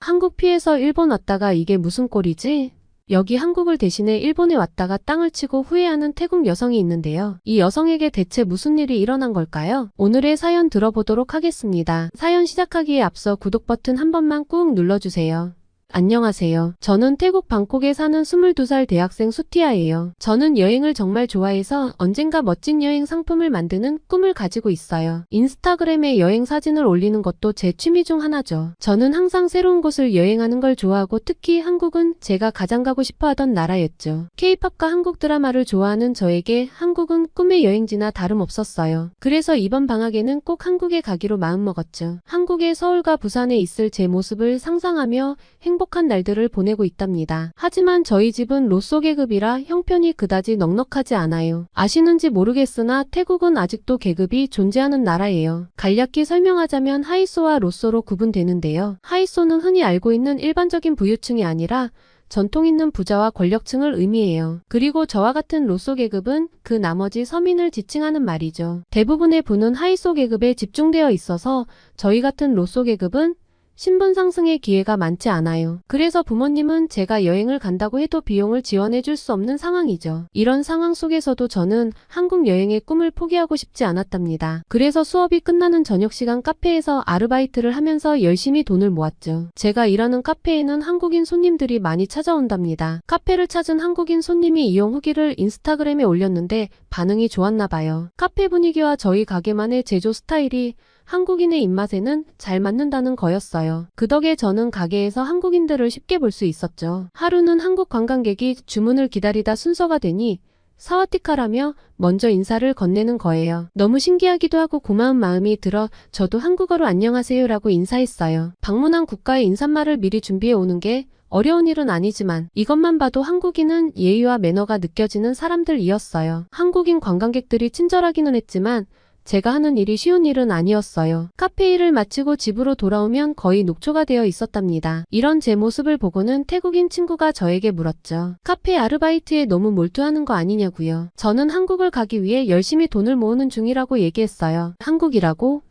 한국 피해서 일본 왔다가 이게 무슨 꼴이지? 여기 한국을 대신해 일본에 왔다가 땅을 치고 후회하는 태국 여성이 있는데요. 이 여성에게 대체 무슨 일이 일어난 걸까요? 오늘의 사연 들어보도록 하겠습니다. 사연 시작하기에 앞서 구독 버튼 한 번만 꾹 눌러주세요. 안녕하세요. 저는 태국 방콕에 사는 22살 대학생 수티아예요. 저는 여행을 정말 좋아해서 언젠가 멋진 여행 상품을 만드는 꿈을 가지고 있어요. 인스타그램에 여행 사진을 올리는 것도 제 취미 중 하나죠. 저는 항상 새로운 곳을 여행하는 걸 좋아하고 특히 한국은 제가 가장 가고 싶어 하던 나라였죠. K-팝과 한국 드라마를 좋아하는 저에게 한국은 꿈의 여행지나 다름없었어요. 그래서 이번 방학에는 꼭 한국에 가기로 마음먹었죠. 한국의 서울과 부산에 있을 제 모습을 상상하며 행복한 날들을 보내고 있답니다. 하지만 저희 집은 로쏘 계급이라 형편이 그다지 넉넉하지 않아요. 아시는지 모르겠으나 태국은 아직도 계급이 존재하는 나라예요. 간략히 설명하자면 하이소와 로쏘로 구분되는데요. 하이소는 흔히 알고 있는 일반적인 부유층이 아니라 전통 있는 부자와 권력층을 의미해요. 그리고 저와 같은 로쏘 계급은 그 나머지 서민을 지칭하는 말이죠. 대부분의 부는 하이소 계급에 집중되어 있어서 저희 같은 로쏘 계급은 신분 상승의 기회가 많지 않아요. 그래서 부모님은 제가 여행을 간다고 해도 비용을 지원해 줄 수 없는 상황이죠. 이런 상황 속에서도 저는 한국 여행의 꿈을 포기하고 싶지 않았답니다. 그래서 수업이 끝나는 저녁 시간 카페에서 아르바이트를 하면서 열심히 돈을 모았죠. 제가 일하는 카페에는 한국인 손님들이 많이 찾아온답니다. 카페를 찾은 한국인 손님이 이용 후기를 인스타그램에 올렸는데 반응이 좋았나 봐요. 카페 분위기와 저희 가게만의 제조 스타일이 한국인의 입맛에는 잘 맞는다는 거였어요. 그 덕에 저는 가게에서 한국인들을 쉽게 볼 수 있었죠. 하루는 한국 관광객이 주문을 기다리다 순서가 되니 사와디카라며 먼저 인사를 건네는 거예요. 너무 신기하기도 하고 고마운 마음이 들어 저도 한국어로 안녕하세요라고 인사했어요. 방문한 국가의 인사말을 미리 준비해 오는 게 어려운 일은 아니지만 이것만 봐도 한국인은 예의와 매너가 느껴지는 사람들이었어요. 한국인 관광객들이 친절하기는 했지만 제가 하는 일이 쉬운 일은 아니었어요. 카페 일을 마치고 집으로 돌아오면 거의 녹초가 되어 있었답니다. 이런 제 모습을 보고는 태국인 친구가 저에게 물었죠. 카페 아르바이트에 너무 몰두하는 거 아니냐고요. 저는 한국을 가기 위해 열심히 돈을 모으는 중이라고 얘기했어요. 한국이라고?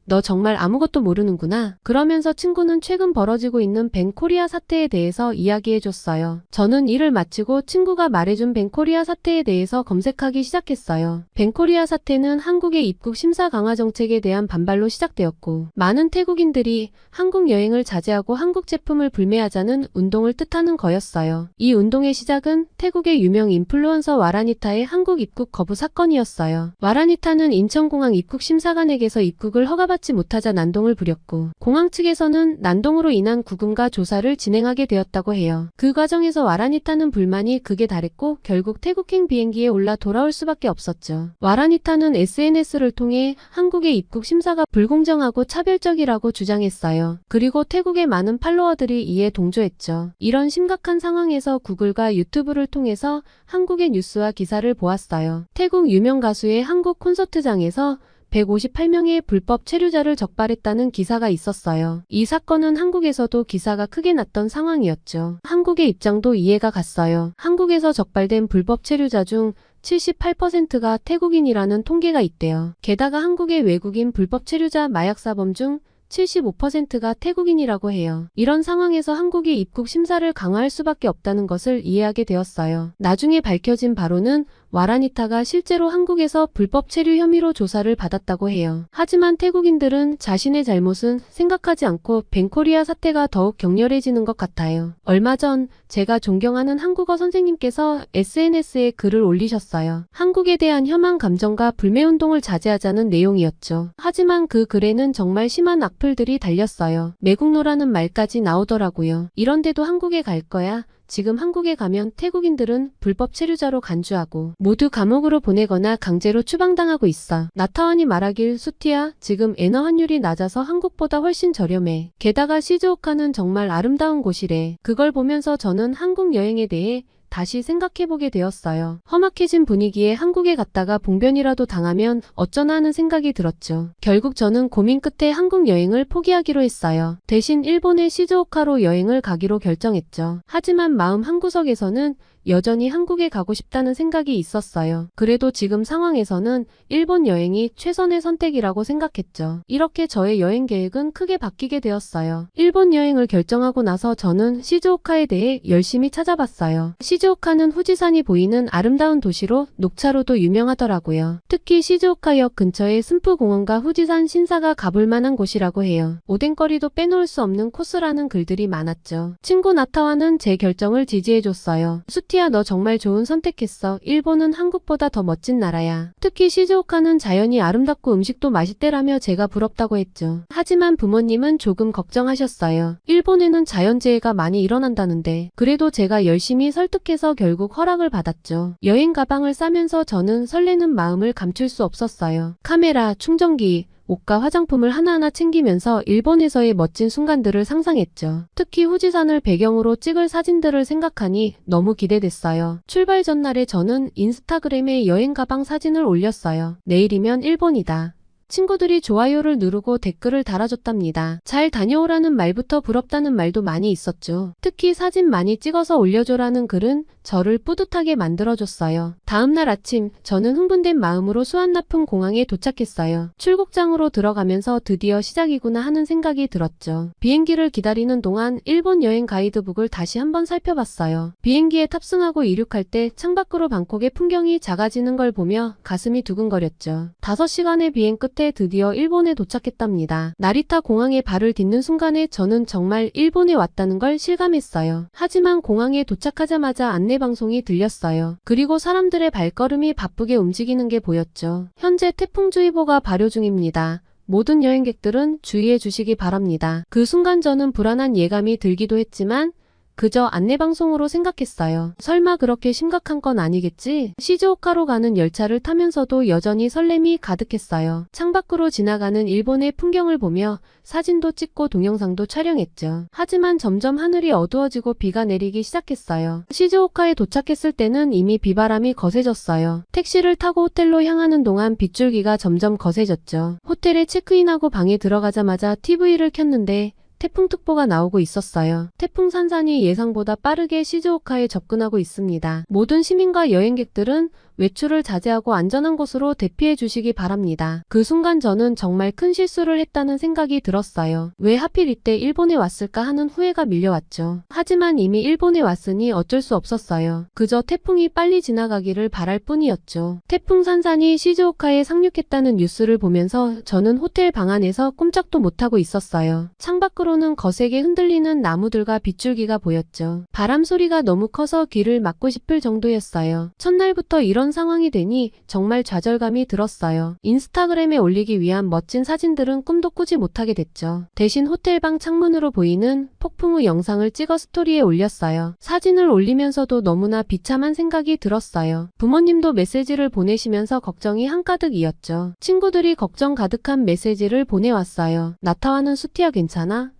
너 정말 아무것도 모르는구나. 그러면서 친구는 최근 벌어지고 있는 벤코리아 사태에 대해서 이야기해줬어요. 저는 일을 마치고 친구가 말해준 벤코리아 사태에 대해서 검색하기 시작했어요. 벤코리아 사태는 한국의 입국 심사 강화 정책에 대한 반발로 시작되었고 많은 태국인들이 한국 여행을 자제하고 한국 제품을 불매하자는 운동을 뜻하는 거였어요. 이 운동의 시작은 태국의 유명 인플루언서 와라니타의 한국 입국 거부 사건이었어요. 와라니타는 인천공항 입국 심사관에게서 입국을 허가받지 못하자 난동을 부렸고 공항 측에서는 난동으로 인한 구금과 조사를 진행하게 되었다고 해요. 그 과정에서 와라니타는 불만이 극에 달했고 결국 태국행 비행기에 올라 돌아올 수밖에 없었죠. 와라니타는 SNS를 통해 한국의 입국 심사가 불공정하고 차별적이라고 주장했어요. 그리고 태국의 많은 팔로워들이 이에 동조했죠. 이런 심각한 상황에서 구글과 유튜브를 통해서 한국의 뉴스와 기사를 보았어요. 태국 유명 가수의 한국 콘서트장에서 158명의 불법 체류자를 적발했다는 기사가 있었어요. 이 사건은 한국에서도 기사가 크게 났던 상황이었죠. 한국의 입장도 이해가 갔어요. 한국에서 적발된 불법 체류자 중 78%가 태국인이라는 통계가 있대요. 게다가 한국의 외국인 불법 체류자 마약사범 중 75%가 태국인이라고 해요. 이런 상황에서 한국이 입국 심사를 강화할 수밖에 없다는 것을 이해하게 되었어요. 나중에 밝혀진 바로는 와라니타가 실제로 한국에서 불법 체류 혐의로 조사를 받았다고 해요. 하지만 태국인들은 자신의 잘못은 생각하지 않고 벤코리아 사태가 더욱 격렬해지는 것 같아요. 얼마 전 제가 존경하는 한국어 선생님께서 SNS에 글을 올리셨어요. 한국에 대한 혐한 감정과 불매운동을 자제하자는 내용이었죠. 하지만 그 글에는 정말 심한 악플들이 달렸어요. 매국노라는 말까지 나오더라고요. 이런데도 한국에 갈 거야? 지금 한국에 가면 태국인들은 불법 체류자로 간주하고 모두 감옥으로 보내거나 강제로 추방당하고 있어. 나타원이 말하길 수티야, 지금 엔화 환율이 낮아서 한국보다 훨씬 저렴해. 게다가 시즈오카는 정말 아름다운 곳이래. 그걸 보면서 저는 한국 여행에 대해 다시 생각해보게 되었어요. 험악해진 분위기에 한국에 갔다가 봉변이라도 당하면 어쩌나 하는 생각이 들었죠. 결국 저는 고민 끝에 한국 여행을 포기하기로 했어요. 대신 일본의 시즈오카로 여행을 가기로 결정했죠. 하지만 마음 한구석에서는 여전히 한국에 가고 싶다는 생각이 있었어요. 그래도 지금 상황에서는 일본 여행이 최선의 선택이라고 생각했죠. 이렇게 저의 여행 계획은 크게 바뀌게 되었어요. 일본 여행을 결정하고 나서 저는 시즈오카에 대해 열심히 찾아봤어요. 시즈오카는 후지산이 보이는 아름다운 도시로 녹차로도 유명하더라고요. 특히 시즈오카역 근처에 승프공원과 후지산 신사가 가볼 만한 곳이라고 해요. 오뎅거리도 빼놓을 수 없는 코스라는 글들이 많았죠. 친구 나타와는 제 결정을 지지해줬어요. 수티야, 너 정말 좋은 선택했어. 일본은 한국보다 더 멋진 나라야. 특히 시즈오카는 자연이 아름답고 음식도 맛있대라며 제가 부럽다고 했죠. 하지만 부모님은 조금 걱정하셨어요. 일본에는 자연재해가 많이 일어난다는데. 그래도 제가 열심히 설득해서 결국 허락을 받았죠. 여행 가방을 싸면서 저는 설레는 마음을 감출 수 없었어요. 카메라, 충전기, 옷과 화장품을 하나하나 챙기면서 일본에서의 멋진 순간들을 상상했죠. 특히 후지산을 배경으로 찍을 사진들을 생각하니 너무 기대됐어요. 출발 전날에 저는 인스타그램에 여행 가방 사진을 올렸어요. 내일이면 일본이다. 친구들이 좋아요를 누르고 댓글을 달아줬답니다. 잘 다녀오라는 말부터 부럽다는 말도 많이 있었죠. 특히 사진 많이 찍어서 올려줘라는 글은 저를 뿌듯하게 만들어줬어요. 다음날 아침 저는 흥분된 마음으로 수완나품 공항에 도착했어요. 출국장으로 들어가면서 드디어 시작이구나 하는 생각이 들었죠. 비행기를 기다리는 동안 일본 여행 가이드북을 다시 한번 살펴봤어요. 비행기에 탑승하고 이륙할 때 창밖으로 방콕의 풍경이 작아지는 걸 보며 가슴이 두근거렸죠. 5시간의 비행 끝에 드디어 일본에 도착했답니다. 나리타 공항에 발을 딛는 순간에 저는 정말 일본에 왔다는 걸 실감했어요. 하지만 공항에 도착하자마자 안내방송이 들렸어요. 그리고 사람들의 발걸음이 바쁘게 움직이는 게 보였죠. 현재 태풍주의보가 발효 중입니다. 모든 여행객들은 주의해 주시기 바랍니다. 그 순간 저는 불안한 예감이 들기도 했지만 그저 안내방송으로 생각했어요. 설마 그렇게 심각한 건 아니겠지? 시즈오카로 가는 열차를 타면서도 여전히 설렘이 가득했어요. 창밖으로 지나가는 일본의 풍경을 보며 사진도 찍고 동영상도 촬영했죠. 하지만 점점 하늘이 어두워지고 비가 내리기 시작했어요. 시즈오카에 도착했을 때는 이미 비바람이 거세졌어요. 택시를 타고 호텔로 향하는 동안 빗줄기가 점점 거세졌죠. 호텔에 체크인하고 방에 들어가자마자 TV를 켰는데 태풍특보가 나오고 있었어요. 태풍 산산이 예상보다 빠르게 시즈오카에 접근하고 있습니다. 모든 시민과 여행객들은 외출을 자제하고 안전한 곳으로 대피해 주시기 바랍니다. 그 순간 저는 정말 큰 실수를 했다는 생각이 들었어요. 왜 하필 이때 일본에 왔을까 하는 후회가 밀려왔죠. 하지만 이미 일본에 왔으니 어쩔 수 없었어요. 그저 태풍이 빨리 지나가기를 바랄 뿐이었죠. 태풍 산산이 시즈오카에 상륙했다는 뉴스를 보면서 저는 호텔 방 안에서 꼼짝도 못하고 있었어요. 창밖으로는 거세게 흔들리는 나무들과 빗줄기가 보였죠. 바람 소리가 너무 커서 귀를 막고 싶을 정도였어요. 첫날부터 이런 상황이 되니 정말 좌절감이 들었어요. 인스타그램에 올리기 위한 멋진 사진들은 꿈도 꾸지 못하게 됐죠. 대신 호텔방 창문으로 보이는 폭풍 후 영상을 찍어 스토리에 올렸어요. 사진을 올리면서도 너무나 비참한 생각이 들었어요. 부모님도 메시지를 보내시면서 걱정이 한가득이었죠. 친구들이 걱정 가득한 메시지를 보내왔어요. 나타와는 수티야 괜찮아?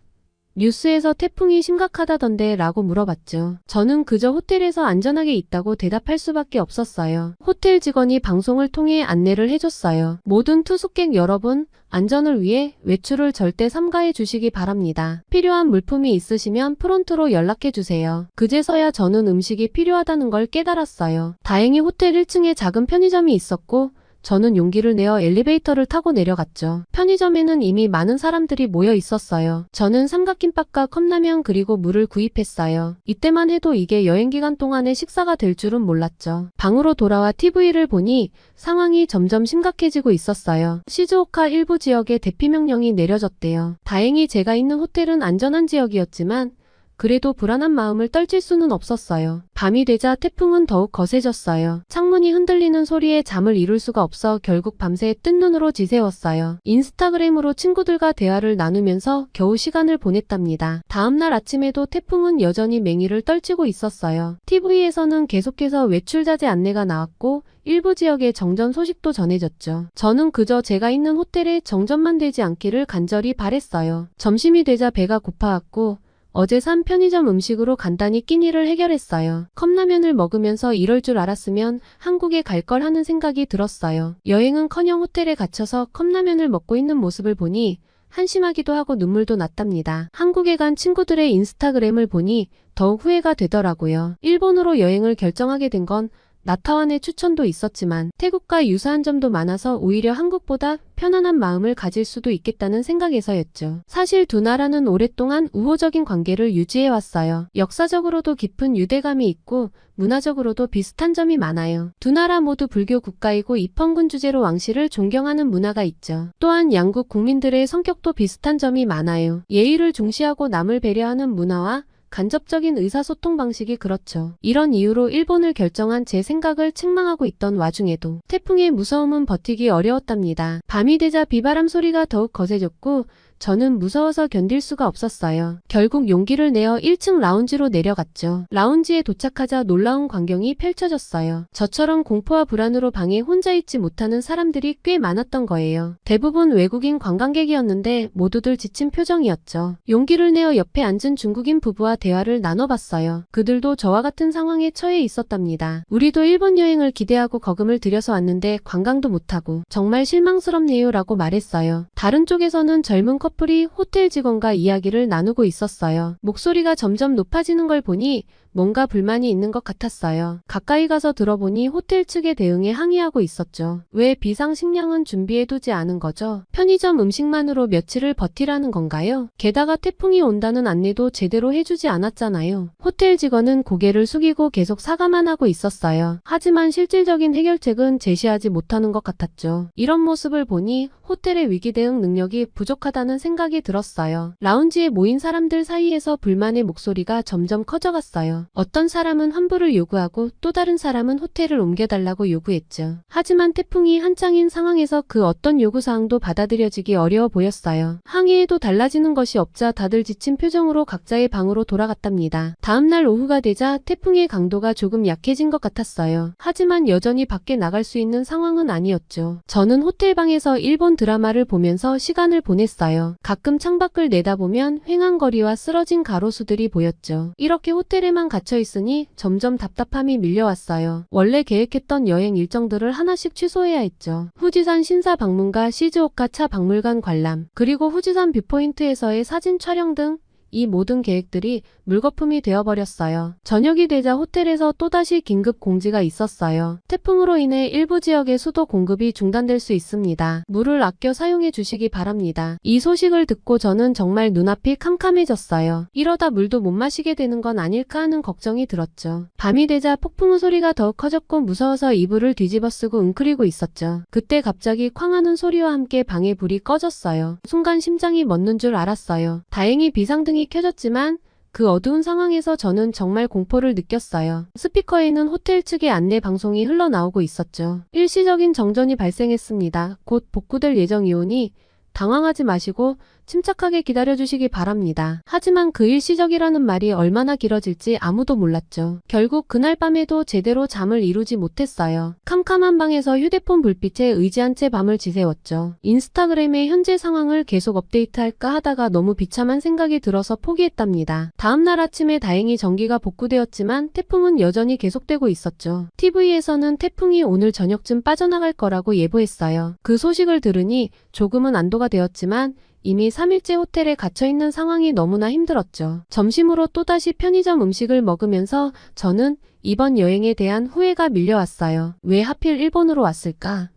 뉴스에서 태풍이 심각하다던데 라고 물어봤죠. 저는 그저 호텔에서 안전하게 있다고 대답할 수밖에 없었어요. 호텔 직원이 방송을 통해 안내를 해줬어요. 모든 투숙객 여러분, 안전을 위해 외출을 절대 삼가해 주시기 바랍니다. 필요한 물품이 있으시면 프론트로 연락해 주세요. 그제서야 저는 음식이 필요하다는 걸 깨달았어요. 다행히 호텔 1층에 작은 편의점이 있었고 저는 용기를 내어 엘리베이터를 타고 내려갔죠. 편의점에는 이미 많은 사람들이 모여 있었어요. 저는 삼각김밥과 컵라면 그리고 물을 구입했어요. 이때만 해도 이게 여행 기간 동안의 식사가 될 줄은 몰랐죠. 방으로 돌아와 TV를 보니 상황이 점점 심각해지고 있었어요. 시즈오카 일부 지역에 대피 명령이 내려졌대요. 다행히 제가 있는 호텔은 안전한 지역이었지만 그래도 불안한 마음을 떨칠 수는 없었어요. 밤이 되자 태풍은 더욱 거세졌어요. 창문이 흔들리는 소리에 잠을 이룰 수가 없어 결국 밤새 뜬 눈으로 지새웠어요. 인스타그램으로 친구들과 대화를 나누면서 겨우 시간을 보냈답니다. 다음날 아침에도 태풍은 여전히 맹위를 떨치고 있었어요. TV에서는 계속해서 외출 자제 안내가 나왔고 일부 지역의 정전 소식도 전해졌죠. 저는 그저 제가 있는 호텔에 정전만 되지 않기를 간절히 바랬어요. 점심이 되자 배가 고파왔고 어제 산 편의점 음식으로 간단히 끼니를 해결했어요. 컵라면을 먹으면서 이럴 줄 알았으면 한국에 갈 걸 하는 생각이 들었어요. 여행은커녕 호텔에 갇혀서 컵라면을 먹고 있는 모습을 보니 한심하기도 하고 눈물도 났답니다. 한국에 간 친구들의 인스타그램을 보니 더욱 후회가 되더라고요. 일본으로 여행을 결정하게 된 건 나타완의 추천도 있었지만 태국과 유사한 점도 많아서 오히려 한국보다 편안한 마음을 가질 수도 있겠다는 생각에서였죠. 사실 두 나라는 오랫동안 우호적인 관계를 유지해왔어요. 역사적으로도 깊은 유대감이 있고 문화적으로도 비슷한 점이 많아요. 두 나라 모두 불교 국가이고 입헌군 주제로 왕실을 존경하는 문화가 있죠. 또한 양국 국민들의 성격도 비슷한 점이 많아요. 예의를 중시하고 남을 배려하는 문화와 간접적인 의사소통 방식이 그렇죠. 이런 이유로 일본을 결정한 제 생각을 책망하고 있던 와중에도 태풍의 무서움은 버티기 어려웠답니다. 밤이 되자 비바람 소리가 더욱 거세졌고 저는 무서워서 견딜 수가 없었어요. 결국 용기를 내어 1층 라운지로 내려갔죠. 라운지에 도착하자 놀라운 광경이 펼쳐졌어요. 저처럼 공포와 불안으로 방에 혼자 있지 못하는 사람들이 꽤 많았던 거예요. 대부분 외국인 관광객이었는데 모두들 지친 표정이었죠. 용기를 내어 옆에 앉은 중국인 부부와 대화를 나눠봤어요. 그들도 저와 같은 상황에 처해 있었답니다. 우리도 일본 여행을 기대하고 거금을 들여서 왔는데 관광도 못하고 정말 실망스럽네요 라고 말했어요. 다른 쪽에서는 젊은 커플이 호텔 직원과 이야기를 나누고 있었어요. 목소리가 점점 높아지는 걸 보니 뭔가 불만이 있는 것 같았어요. 가까이 가서 들어보니 호텔 측에 대응에 항의하고 있었죠. 왜 비상식량은 준비해두지 않은 거죠? 편의점 음식만으로 며칠을 버티라는 건가요? 게다가 태풍이 온다는 안내도 제대로 해주지 않았잖아요. 호텔 직원은 고개를 숙이고 계속 사과만 하고 있었어요. 하지만 실질적인 해결책은 제시하지 못하는 것 같았죠. 이런 모습을 보니 호텔의 위기 대응 능력이 부족하다는 생각이 들었어요. 라운지에 모인 사람들 사이에서 불만의 목소리가 점점 커져갔어요. 어떤 사람은 환불을 요구하고 또 다른 사람은 호텔을 옮겨달라고 요구했죠. 하지만 태풍이 한창인 상황에서 그 어떤 요구사항도 받아들여지기 어려워 보였어요. 항의에도 달라지는 것이 없자 다들 지친 표정으로 각자의 방으로 돌아갔답니다. 다음날 오후가 되자 태풍의 강도가 조금 약해진 것 같았어요. 하지만 여전히 밖에 나갈 수 있는 상황은 아니었죠. 저는 호텔 방에서 일본 드라마를 보면서 시간을 보냈어요. 가끔 창밖을 내다보면 횡한거리와 쓰러진 가로수들이 보였죠. 이렇게 호텔에만 갇혀 있으니 점점 답답함이 밀려왔어요. 원래 계획했던 여행 일정들을 하나씩 취소해야 했죠. 후지산 신사박물관, 시즈오카 차 박물관 관람, 그리고 후지산 뷰포인트에서의 사진 촬영 등 이 모든 계획들이 물거품이 되어버렸어요. 저녁이 되자 호텔에서 또다시 긴급 공지가 있었어요. 태풍으로 인해 일부 지역의 수도 공급이 중단될 수 있습니다. 물을 아껴 사용해 주시기 바랍니다. 이 소식을 듣고 저는 정말 눈앞이 캄캄해졌어요. 이러다 물도 못 마시게 되는 건 아닐까 하는 걱정이 들었죠. 밤이 되자 폭풍우 소리가 더욱 커졌고 무서워서 이불을 뒤집어 쓰고 웅크리고 있었죠. 그때 갑자기 쾅 하는 소리와 함께 방에 불이 꺼졌어요. 순간 심장이 멎는 줄 알았어요. 다행히 비상등이 켜졌지만 그 어두운 상황에서 저는 정말 공포를 느꼈어요. 스피커에는 호텔 측의 안내 방송이 흘러나오고 있었죠. 일시적인 정전이 발생했습니다. 곧 복구될 예정이오니 당황하지 마시고 침착하게 기다려주시기 바랍니다. 하지만 그 일시적이라는 말이 얼마나 길어질지 아무도 몰랐죠. 결국 그날 밤에도 제대로 잠을 이루지 못했어요. 캄캄한 방에서 휴대폰 불빛에 의지한 채 밤을 지새웠죠. 인스타그램의 현재 상황을 계속 업데이트할까 하다가 너무 비참한 생각이 들어서 포기했답니다. 다음날 아침에 다행히 전기가 복구되었지만 태풍은 여전히 계속되고 있었죠. TV에서는 태풍이 오늘 저녁쯤 빠져나갈 거라고 예보했어요. 그 소식을 들으니 조금은 안도가 되었지만 이미 3일째 호텔에 갇혀있는 상황이 너무나 힘들었죠. 점심으로 또다시 편의점 음식을 먹으면서 저는 이번 여행에 대한 후회가 밀려왔어요. 왜 하필 일본으로 왔을까?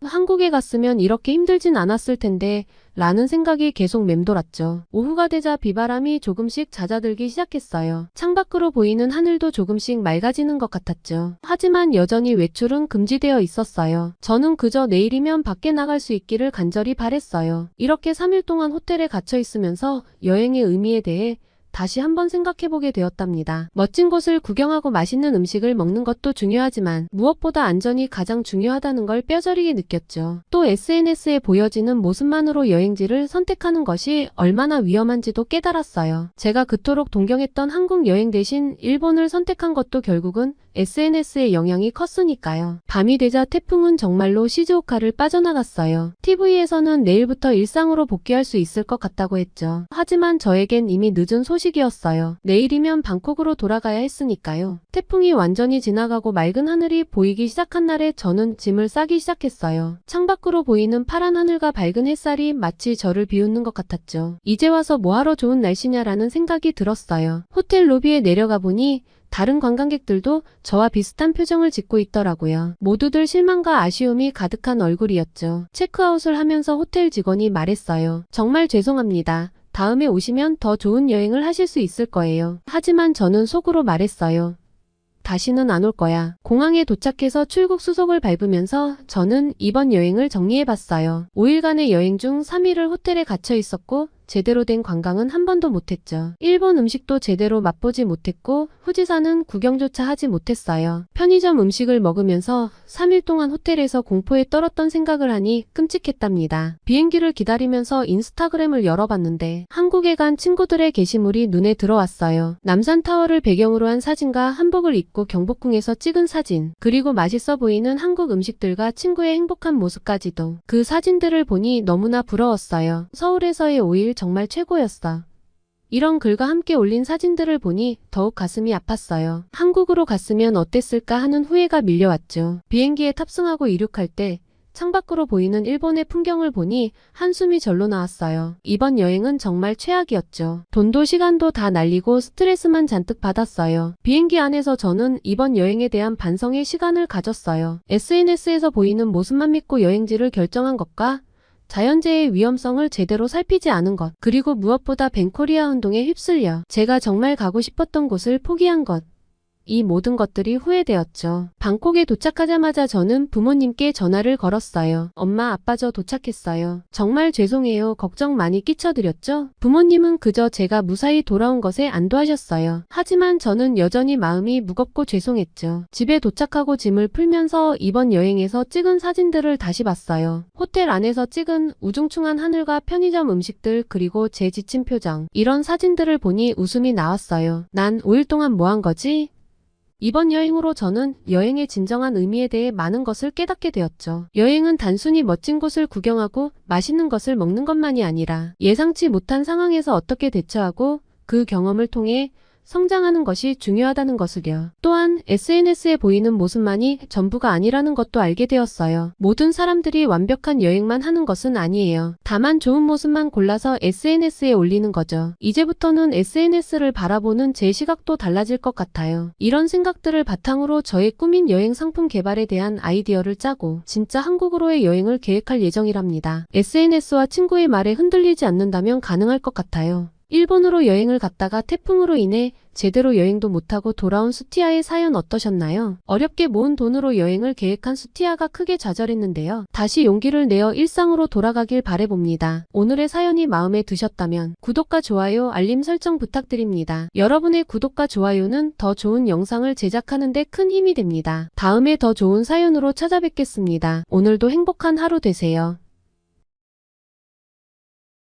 한국에 갔으면 이렇게 힘들진 않았을 텐데 라는 생각이 계속 맴돌았죠. 오후가 되자 비바람이 조금씩 잦아들기 시작했어요. 창밖으로 보이는 하늘도 조금씩 맑아지는 것 같았죠. 하지만 여전히 외출은 금지되어 있었어요. 저는 그저 내일이면 밖에 나갈 수 있기를 간절히 바랬어요. 이렇게 3일 동안 호텔에 갇혀 있으면서 여행의 의미에 대해 다시 한번 생각해보게 되었답니다. 멋진 곳을 구경하고 맛있는 음식을 먹는 것도 중요하지만 무엇보다 안전이 가장 중요하다는 걸 뼈저리게 느꼈죠. 또 SNS에 보여지는 모습만으로 여행지를 선택하는 것이 얼마나 위험한지도 깨달았어요. 제가 그토록 동경했던 한국 여행 대신 일본을 선택한 것도 결국은 SNS의 영향이 컸으니까요. 밤이 되자 태풍은 정말로 시즈오카를 빠져나갔어요. TV에서는 내일부터 일상으로 복귀할 수 있을 것 같다고 했죠. 하지만 저에겐 이미 늦은 소식이었어요. 소식이었어요. 내일이면 방콕으로 돌아가야 했으니까요. 태풍이 완전히 지나가고 맑은 하늘이 보이기 시작한 날에 저는 짐을 싸기 시작했어요. 창밖으로 보이는 파란 하늘과 밝은 햇살이 마치 저를 비웃는 것 같았죠. 이제 와서 뭐하러 좋은 날씨냐라는 생각이 들었어요. 호텔 로비에 내려가 보니 다른 관광객들도 저와 비슷한 표정을 짓고 있더라고요. 모두들 실망과 아쉬움이 가득한 얼굴이었죠. 체크아웃을 하면서 호텔 직원이 말했어요. 정말 죄송합니다. 다음에 오시면 더 좋은 여행을 하실 수 있을 거예요. 하지만 저는 속으로 말했어요. 다시는 안 올 거야. 공항에 도착해서 출국 수속을 밟으면서 저는 이번 여행을 정리해봤어요. 5일간의 여행 중 3일을 호텔에 갇혀 있었고 제대로 된 관광은 한 번도 못했죠. 일본 음식도 제대로 맛보지 못했고 후지산은 구경조차 하지 못했어요. 편의점 음식을 먹으면서 3일 동안 호텔에서 공포에 떨었던 생각을 하니 끔찍했답니다. 비행기를 기다리면서 인스타그램을 열어봤는데 한국에 간 친구들의 게시물이 눈에 들어왔어요. 남산타워를 배경으로 한 사진과 한복을 입고 경복궁에서 찍은 사진, 그리고 맛있어 보이는 한국 음식들과 친구의 행복한 모습까지도. 그 사진들을 보니 너무나 부러웠어요. 서울에서의 5일 정말 최고였어. 이런 글과 함께 올린 사진들을 보니 더욱 가슴이 아팠어요. 한국으로 갔으면 어땠을까 하는 후회가 밀려왔죠. 비행기에 탑승하고 이륙할 때 창밖으로 보이는 일본의 풍경을 보니 한숨이 절로 나왔어요. 이번 여행은 정말 최악이었죠. 돈도 시간도 다 날리고 스트레스만 잔뜩 받았어요. 비행기 안에서 저는 이번 여행에 대한 반성의 시간을 가졌어요. SNS에서 보이는 모습만 믿고 여행지를 결정한 것과 자연재해의 위험성을 제대로 살피지 않은 것, 그리고 무엇보다 벤코리아 운동에 휩쓸려 제가 정말 가고 싶었던 곳을 포기한 것, 이 모든 것들이 후회되었죠. 방콕에 도착하자마자 저는 부모님께 전화를 걸었어요. 엄마, 아빠 저 도착했어요. 정말 죄송해요. 걱정 많이 끼쳐드렸죠? 부모님은 그저 제가 무사히 돌아온 것에 안도하셨어요. 하지만 저는 여전히 마음이 무겁고 죄송했죠. 집에 도착하고 짐을 풀면서 이번 여행에서 찍은 사진들을 다시 봤어요. 호텔 안에서 찍은 우중충한 하늘과 편의점 음식들, 그리고 제 지친 표정. 이런 사진들을 보니 웃음이 나왔어요. 난 5일 동안 뭐 한 거지? 이번 여행으로 저는 여행의 진정한 의미에 대해 많은 것을 깨닫게 되었죠. 여행은 단순히 멋진 곳을 구경하고 맛있는 것을 먹는 것만이 아니라 예상치 못한 상황에서 어떻게 대처하고 그 경험을 통해 성장하는 것이 중요하다는 것을요. 또한 SNS에 보이는 모습만이 전부가 아니라는 것도 알게 되었어요. 모든 사람들이 완벽한 여행만 하는 것은 아니에요. 다만 좋은 모습만 골라서 SNS에 올리는 거죠. 이제부터는 SNS를 바라보는 제 시각도 달라질 것 같아요. 이런 생각들을 바탕으로 저의 꾸민 여행 상품 개발에 대한 아이디어를 짜고 진짜 한국으로의 여행을 계획할 예정이랍니다. SNS와 친구의 말에 흔들리지 않는다면 가능할 것 같아요. 일본으로 여행을 갔다가 태풍으로 인해 제대로 여행도 못하고 돌아온 수티아의 사연 어떠셨나요? 어렵게 모은 돈으로 여행을 계획한 수티아가 크게 좌절했는데요. 다시 용기를 내어 일상으로 돌아가길 바라봅니다. 오늘의 사연이 마음에 드셨다면 구독과 좋아요, 알림 설정 부탁드립니다. 여러분의 구독과 좋아요는 더 좋은 영상을 제작하는 데 큰 힘이 됩니다. 다음에 더 좋은 사연으로 찾아뵙겠습니다. 오늘도 행복한 하루 되세요.